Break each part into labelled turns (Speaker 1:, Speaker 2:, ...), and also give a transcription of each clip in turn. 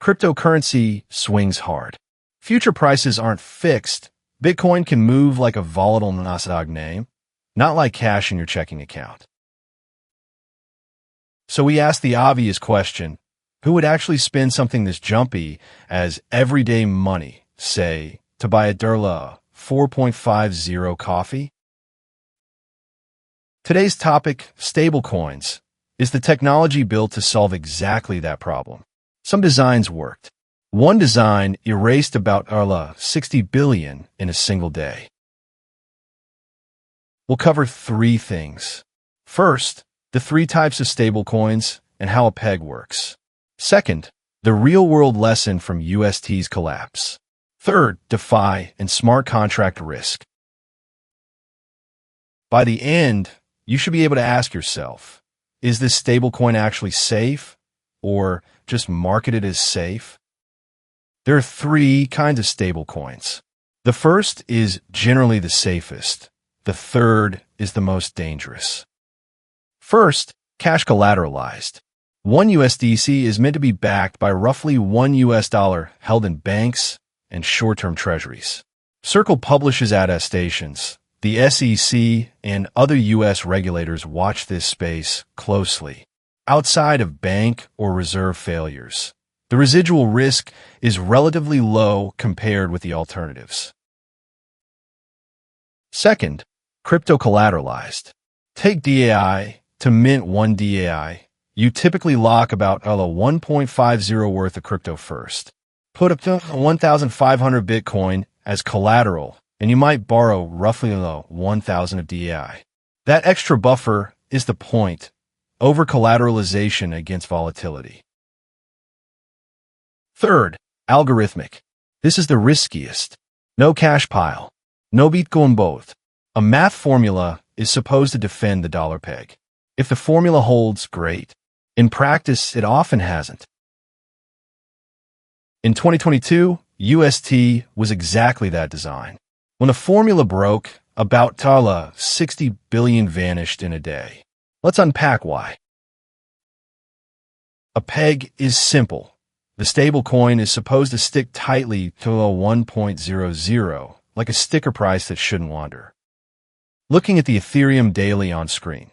Speaker 1: Cryptocurrency swings hard. Future prices aren't fixed. Bitcoin can move like a volatile Nasdaq name, not like cash in your checking account. So we ask the obvious question, who would actually spend something this jumpy as everyday money, say, to buy a Durla 4.50 coffee? Today's topic, stablecoins, is the technology built to solve exactly that problem. Some designs worked. One design erased about 60 billion in a single day. We'll cover three things. First, the three types of stablecoins and how a peg works. Second, the real-world lesson from UST's collapse. Third, DeFi and smart contract risk. By the end, you should be able to ask yourself, is this stablecoin actually safe or just marketed as safe? There are three kinds of stablecoins. The first is generally the safest. The third is the most dangerous. First, cash-collateralized. One USDC is meant to be backed by roughly $1 held in banks and short-term treasuries. Circle publishes attestations. The SEC and other U.S. regulators watch this space closely. Outside of bank or reserve failures, the residual risk is relatively low compared with the alternatives. Second, crypto-collateralized. Take DAI. To mint one DAI, you typically lock about 1.50 worth of crypto first. Put up to 1,500 Bitcoin as collateral, and you might borrow roughly 1,000 of DAI. That extra buffer is the point, over-collateralization against volatility. Third, algorithmic. This is the riskiest. No cash pile. No Bitcoin both. A math formula is supposed to defend the dollar peg. If the formula holds, great. In practice, it often hasn't. In 2022, UST was exactly that design. When the formula broke, about 60 billion vanished in a day. Let's unpack why. A peg is simple. The stablecoin is supposed to stick tightly to 1.00, like a sticker price that shouldn't wander. Looking at the Ethereum daily on screen,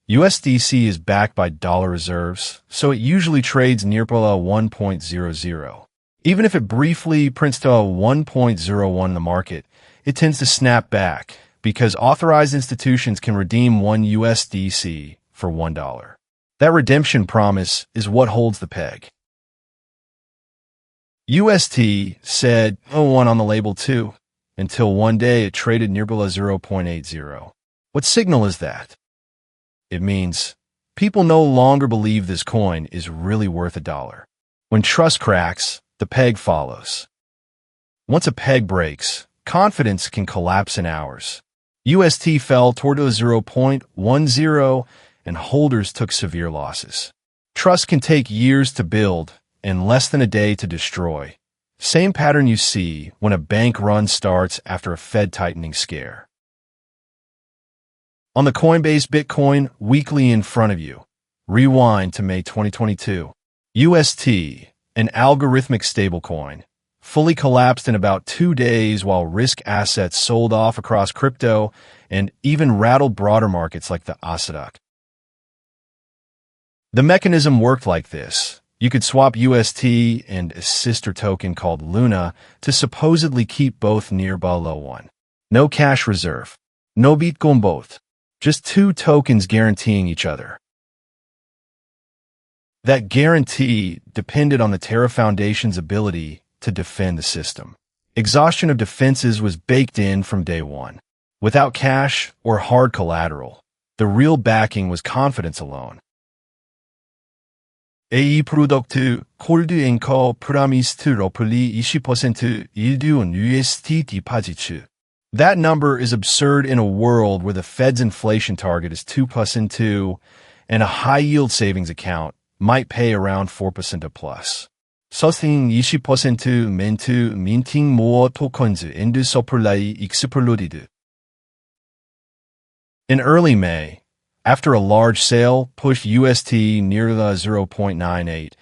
Speaker 1: USDC is backed by dollar reserves, so it usually trades near 1.00. Even if it briefly prints to 1.01 in the market, it tends to snap back because authorized institutions can redeem one USDC for $1. That redemption promise is what holds the peg. UST said 1 on the label too, until one day it traded near below 0.80. What signal is that? It means people no longer believe this coin is really worth $1. When trust cracks, the peg follows. Once a peg breaks, confidence can collapse in hours. UST fell toward 0.10 and holders took severe losses. Trust can take years to build and less than a day to destroy. Same pattern you see when a bank run starts after a Fed tightening scare. On the Coinbase Bitcoin weekly in front of you, rewind to May 2022. UST, an algorithmic stablecoin, fully collapsed in about 2 days while risk assets sold off across crypto and even rattled broader markets like the Nasdaq. The mechanism worked like this. You could swap UST and a sister token called Luna to supposedly keep both near below 1. No cash reserve. No Bitcoin both. Just 2 tokens guaranteeing each other. That guarantee depended on the Terra Foundation's ability to defend the system. Exhaustion of defenses was baked in from day one. Without cash or hard collateral, the real backing was confidence alone. A 프로덕트 콜드 앵커 프라미스트 러플리 20% 일듀온 UST 디파지츠. That number is absurd in a world where the Fed's inflation target is 2% and a high-yield savings account might pay around 4% a plus. 서스팅 20% 멘트 민팅 모어 토큰즈 엔드 서플라이 익스플로디드. In early May, after a large sale pushed UST near the 0.98,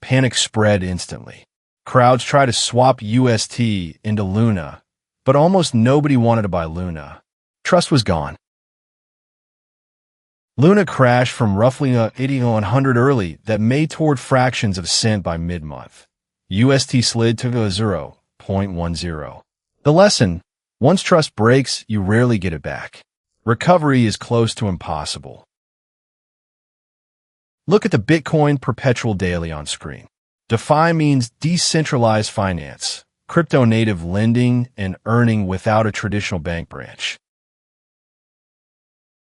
Speaker 1: panic spread instantly. Crowds try to swap UST into Luna, but almost nobody wanted to buy Luna. Trust was gone. Luna crashed from roughly 80 to 100 early that made toward fractions of a cent by mid-month. UST slid to 0.10. The lesson: once trust breaks, you rarely get it back. Recovery is close to impossible. Look at the Bitcoin perpetual daily on screen. DeFi means decentralized finance, crypto-native lending, and earning without a traditional bank branch.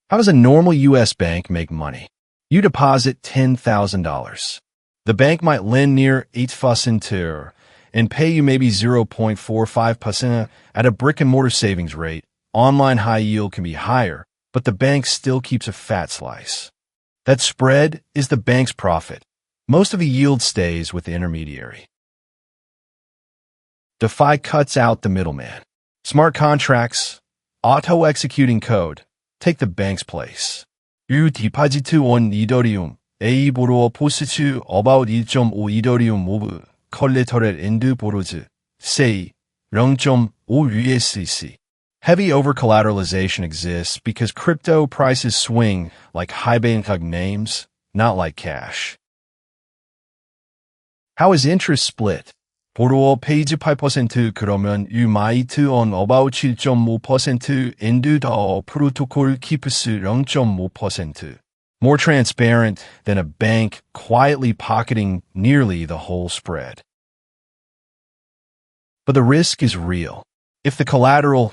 Speaker 1: How does a normal U.S. bank make money? You deposit $10,000. The bank might lend near 8% and pay you maybe 0.45% at a brick-and-mortar savings rate. Online high yield can be higher, but the bank still keeps a fat slice. That spread is the bank's profit. Most of the yield stays with the intermediary. DeFi cuts out the middleman. Smart contracts, auto-executing code, take the bank's place. 유 디파지트 원 이더리움, A 보로 포스트 about 1.5 이더리움 모브, 컬레터렐 엔드 보로즈, say 0.5 USDC. Heavy over-collateralization exists because crypto prices swing like high-bank names, not like cash. How is interest split? 보로 페이지 8% 그러면 you might on about 7.5% and the protocol keeps 0.5%. More transparent than a bank quietly pocketing nearly the whole spread. But the risk is real. If the collateral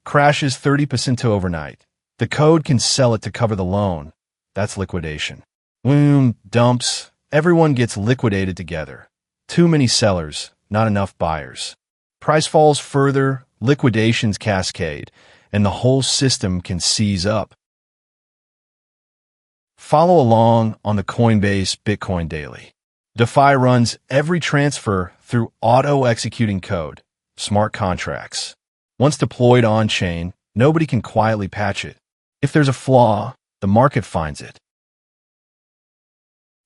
Speaker 1: crashes 30% to overnight, the code can sell it to cover the loan. That's liquidation. Dumps. Everyone gets liquidated together. Too many sellers, not enough buyers. Price falls further, liquidations cascade, and the whole system can seize up. Follow along on the Coinbase Bitcoin Daily. DeFi runs every transfer through auto-executing code, smart contracts. Once deployed on-chain, nobody can quietly patch it. If there's a flaw, the market finds it.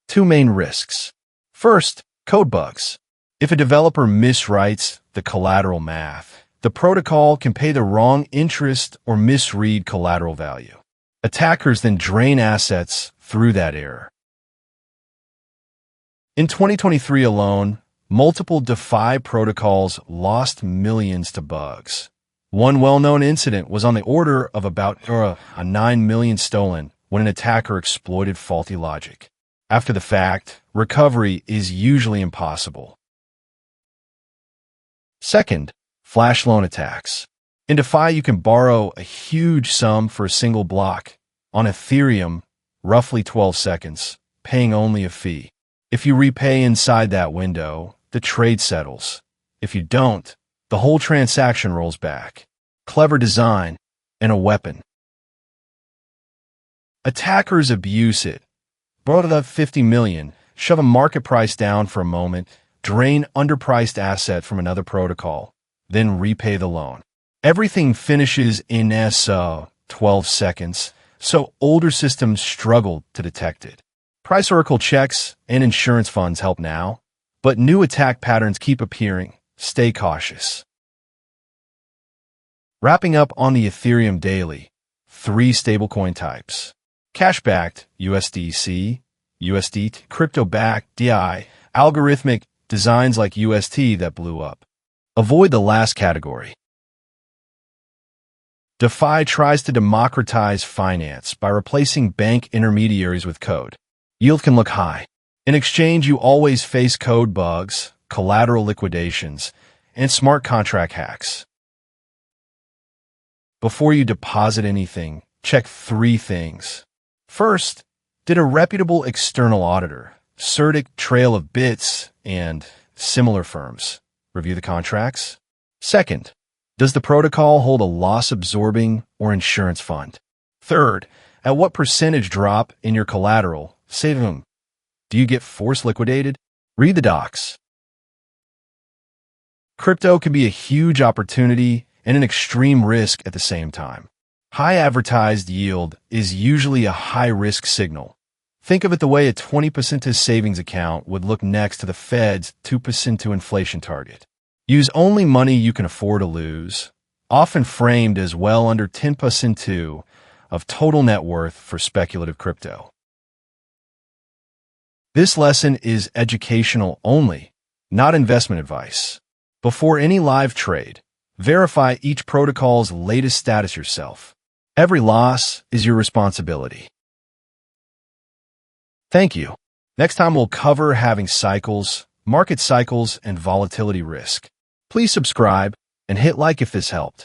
Speaker 1: Two main risks. First, code bugs. If a developer miswrites the collateral math, the protocol can pay the wrong interest or misread collateral value. Attackers then drain assets through that error. In 2023 alone, multiple DeFi protocols lost millions to bugs. One well-known incident was on the order of about 9 million stolen when an attacker exploited faulty logic. After the fact, recovery is usually impossible. Second, flash loan attacks. In DeFi, you can borrow a huge sum for a single block. On Ethereum, roughly 12 seconds, paying only a fee. If you repay inside that window, the trade settles. If you don't, the whole transaction rolls back. Clever design and a weapon. Attackers abuse it. Borrow up 50 million, shove a market price down for a moment, drain underpriced asset from another protocol, then repay the loan. Everything finishes in 12 seconds, so older systems struggle to detect it. Price Oracle checks and insurance funds help now, but new attack patterns keep appearing. Stay cautious. Wrapping up on the Ethereum Daily, 3 stablecoin types. Cash-backed, USDC, USDT, crypto-backed, DI, algorithmic, designs like UST that blew up. Avoid the last category. DeFi tries to democratize finance by replacing bank intermediaries with code. Yield can look high. In exchange, you always face code bugs, collateral liquidations, and smart contract hacks. Before you deposit anything, check 3 things. First, did a reputable external auditor, CertiK, Trail of Bits, and similar firms review the contracts? Second, does the protocol hold a loss-absorbing or insurance fund? Third, at what percentage drop in your collateral, save them? Do you get force liquidated? Read the docs. Crypto can be a huge opportunity and an extreme risk at the same time. High advertised yield is usually a high-risk signal. Think of it the way a 20% to savings account would look next to the Fed's 2% to inflation target. Use only money you can afford to lose, often framed as well under 10% of total net worth for speculative crypto. This lesson is educational only, not investment advice. Before any live trade, verify each protocol's latest status yourself. Every loss is your responsibility. Thank you. Next time we'll cover halving cycles, market cycles, and volatility risk. Please subscribe and hit like if this helped.